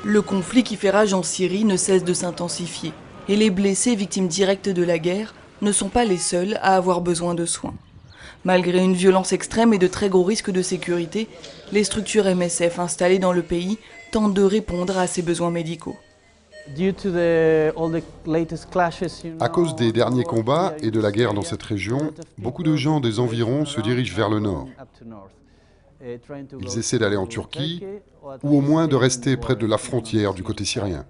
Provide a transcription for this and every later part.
Le conflit qui fait rage en Syrie ne cesse de s'intensifier. Et les blessés, victimes directes de la guerre, ne sont pas les seuls à avoir besoin de soins. Malgré une violence extrême et de très gros risques de sécurité, les structures MSF installées dans le pays tentent de répondre à ces besoins médicaux. À cause des derniers combats et de la guerre dans cette région, beaucoup de gens des environs se dirigent vers le nord. Ils essaient d'aller en Turquie ou au moins de rester près de la frontière du côté syrien.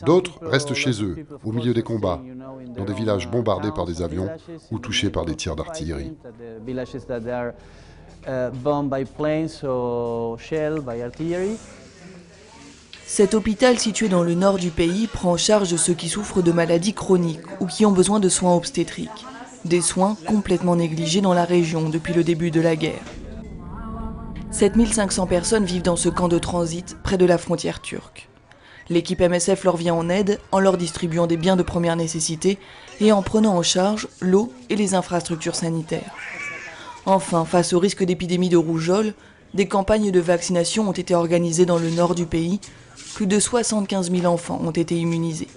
D'autres restent chez eux, au milieu des combats, dans des villages bombardés par des avions ou touchés par des tirs d'artillerie. Cet hôpital situé dans le nord du pays prend en charge ceux qui souffrent de maladies chroniques ou qui ont besoin de soins obstétriques. Des soins complètement négligés dans la région depuis le début de la guerre. 7500 personnes vivent dans ce camp de transit près de la frontière turque. L'équipe MSF leur vient en aide en leur distribuant des biens de première nécessité et en prenant en charge l'eau et les infrastructures sanitaires. Enfin, face au risque d'épidémie de rougeole, des campagnes de vaccination ont été organisées dans le nord du pays. Plus de 75 000 enfants ont été immunisés.